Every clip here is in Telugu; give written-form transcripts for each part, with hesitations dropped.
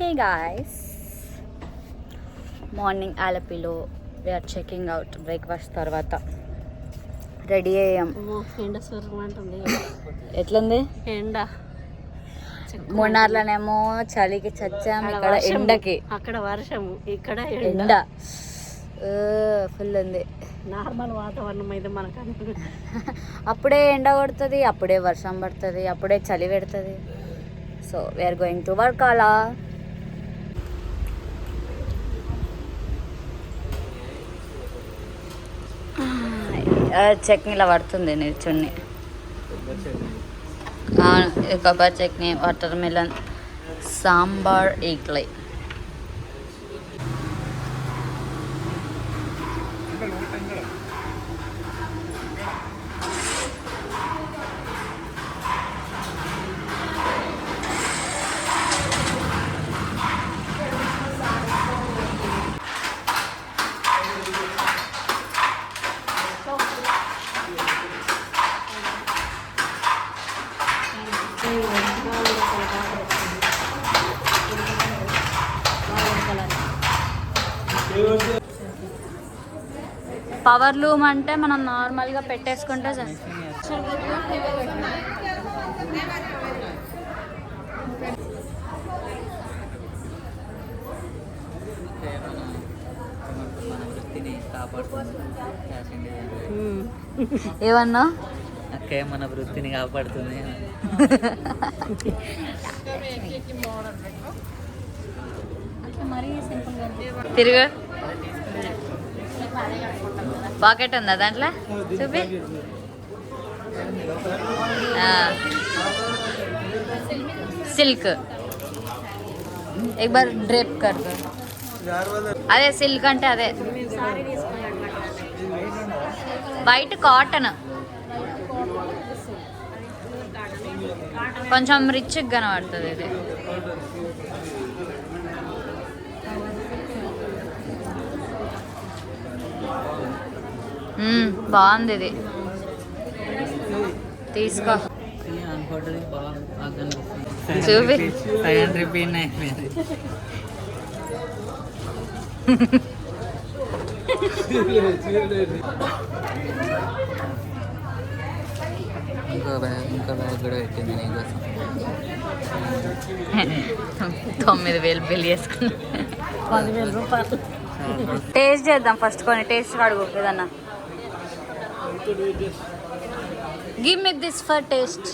హే గాయస్, మార్నింగ్ ఆలపిలో వీఆర్ చెకింగ్ అవుట్. బ్రేక్ఫాస్ట్ తర్వాత రెడీ అయ్యాం. ఎండ స్వరం అంటుంది. ఎట్లుంది ఎండ? మూడున్నరలోనేమో చలికి చచ్చాము, ఇక్కడ ఎండకి. అక్కడ వర్షము, ఇక్కడ ఎండ ఫుల్ ఉంది. నార్మల్ వాతావరణం అయితే మనకు అప్పుడే ఎండ కొడుతుంది, అప్పుడే వర్షం పడుతుంది, అప్పుడే చలి పెడుతుంది. So we are going to work అలా. చట్నీ ఇలా పడుతుంది నిల్చుని. కొబ్బరి chutney, watermelon, sambar, idli. Power loom అంటే మనం నార్మల్గా పెట్టేసుకుంటే ఏమన్నా అక్కే మన వృత్తిని కాపాడుతుంది. తిరుగు. పాకెట్ ఉందా దాంట్లో? చూపి. సిల్క్ एक बार ड्रेप कर दो. అదే సిల్క్ అంటే అదే వైట్ కాటన్, కొంచెం రిచ్గా కనబడుతుంది ఇది. బాగుంది ఇది, తీసుకో. చూపి. ఇంకో బ్యాగ్ కూడా పెట్టింది నీకోసం. 9,000 బిల్ చేసుకున్నా. 10,000 రూపాయలు. టేస్ట్ చేద్దాం ఫస్ట్, కొన్ని టేస్ట్ అడుగు ఏదన్నా. Give me this for taste.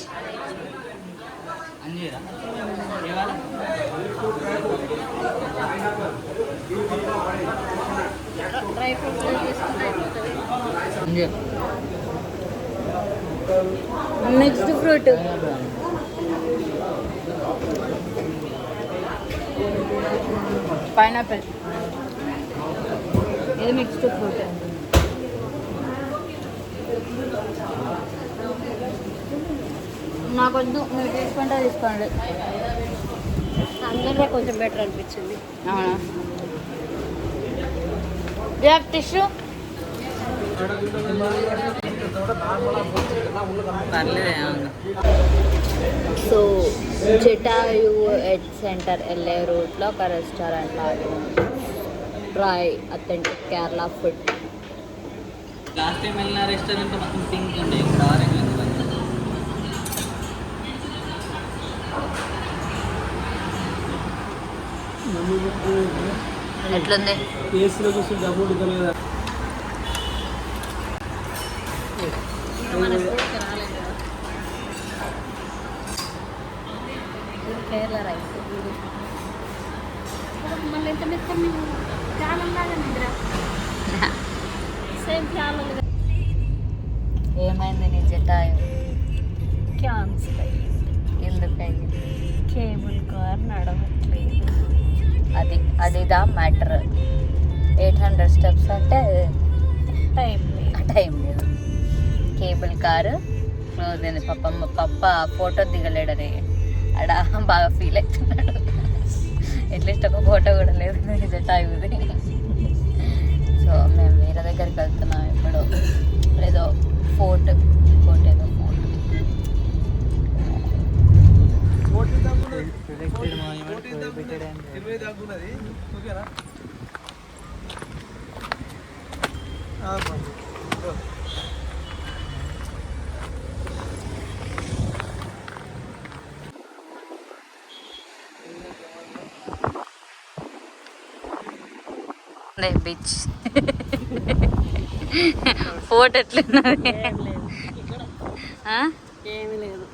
Dry fruits mixed fruit. Pineapple. ఇది మిక్స్డ్ ఫ్రూట్. నాకొద్దు, మీరు తీసుకుంటే తీసుకోండి. అందరిలో కొంచెం బెటర్ అనిపించింది. అవునా? టిష్యూ. సో జటాయు ఎడ్ సెంటర్ వెళ్ళే రూట్లో ఒక restaurant try authentic Kerala food. Last time వెళ్ళిన రెస్టారెంట్ మొత్తం పింక్ ఉండే, ఇక్కడ ఆరెంజ్ ఉంది. ఎట్లుంది? కేరళ రైస్ మళ్ళీ ఎంత మెత్తం సేమ్ ప్యాలలు. ఏమైంది నీ జటాయు? క్యాన్సర్ ఎందుకైంది? కేబుల్ కార్ నడవట్లేదు. అదిదా మ్యాటర్. 800 స్టెప్స్ అంటే టైం లేదు. కేబుల్ కారు క్లోజ్ అయింది. పప్ప ఫోటో దిగలేడని అడ బాగా ఫీల్ అవుతున్నాడు. అట్లీస్ట్ ఒక ఫోటో కూడా లేదు జటాయుది. సో మేము వేరే దగ్గరికి వెళ్తున్నాం. ఇప్పుడు ఏదో ఫోర్ట్ ఏదో fort erected monument prohibited and beach photo ఎట్లున్నది? ఆ? ఏమీ లేదు.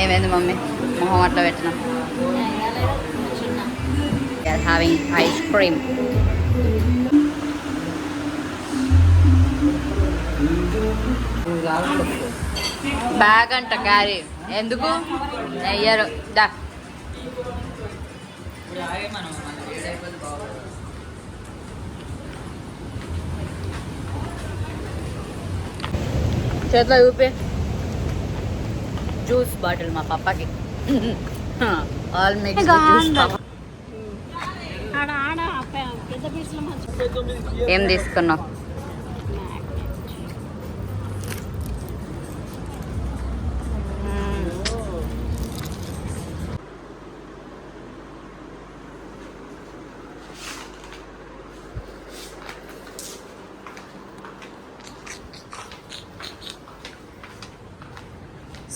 ఏమైంది మమ్మీ మొహం అట్లా పెట్టినాం? Having ice cream. బ్యాగ్ అంట క్యారీ ఎందుకు అయ్యారు దా. చేతిలో చూపి జ్యూస్ బాటిల్ మా పప్పకి ఆల్ మిక్స్ జ్యూస్. పెద్ద పీసులు మంచి ఏం తీసుకున్నావు?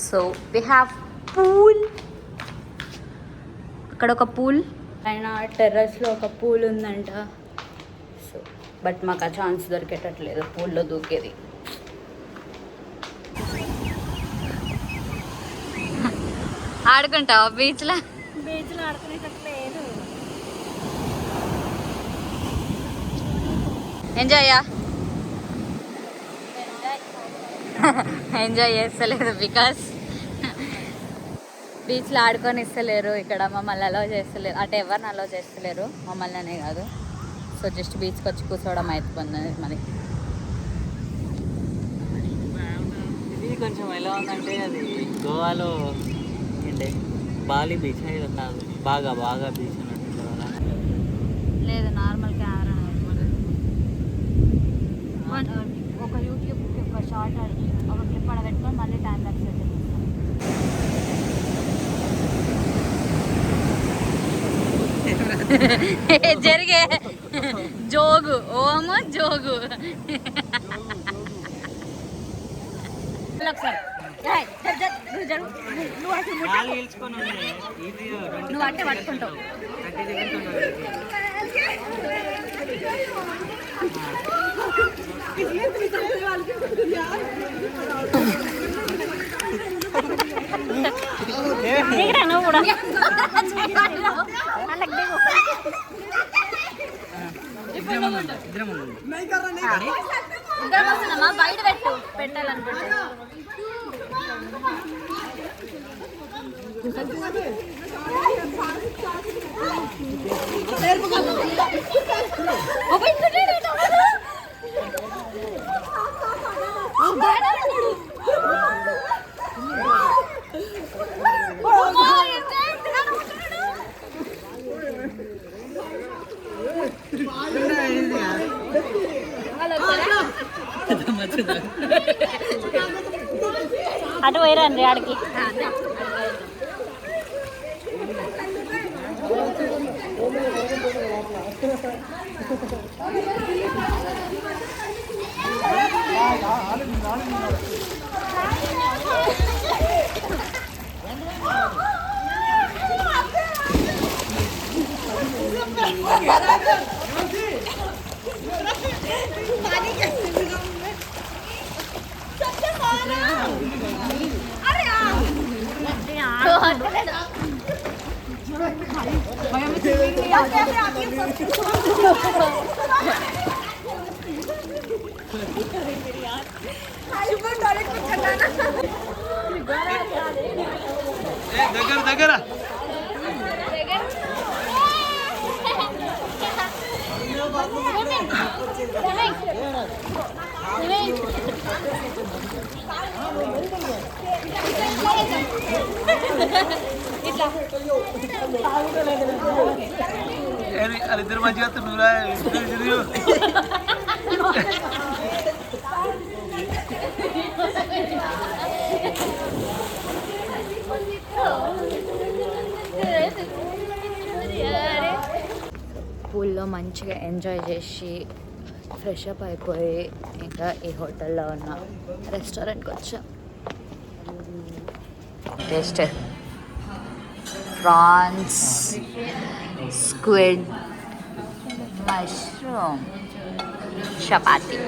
So we have pool. అక్కడ ఒక పూల్ పైన టెర్రస్లో ఒక పూల్ ఉందంట. సో బట్ మాకు ఆ ఛాన్స్ దొరికేటట్లేదు పూల్లో దూకేది. ఆడుకుంటావా బీచ్లో? బీచ్లో ఆడుకునేటట్లేదు. ఎంజాయ్యా? ఎంజాయ్ చేస్తలేదు బికాస్ బీచ్లో ఆడుకొని ఇస్తలేరు. ఇక్కడ మమ్మల్ని అలౌ చేస్తలేరు, అంటే ఎవరిని అలౌ చేస్తలేరు, మమ్మల్ని అనే కాదు. సో జస్ట్ బీచ్కి వచ్చి కూర్చోవడం అయిపోయింది మరి. ఇది కొంచెం ఎలా ఉందంటే అది గోవాలో ఏంటి బాలి బీచ్ ఇది కాదు, బాగా బాగా బీచ్ అన్నట్టు లేదు నార్మల్ కెమెరా. ఒక యూట్యూబ్ ఒక షార్ట్ ఒక క్లిప్ అక్కడ పెట్టుకొని మళ్ళీ టైం లాప్స్ జరిగే జోగు ఓమ జోగు. నువ్వు అంటే పట్టుకుంటావు. నువ్వు కూడా బయట పెట్టు పెట్టాలనుకుంటే. అటు పోయిరండి ఆడికి. దగ్గర దగ్గర వాళ్ళిద్దరు మంచిగా నువ్వురా పూల్లో మంచిగా ఎంజాయ్ చేసి ఫ్రెష్ అప్ అయిపోయి ఇంకా ఈ హోటల్లో ఉన్న రెస్టారెంట్కి వచ్చాం. Taste prawns, squid, mushroom, chapati.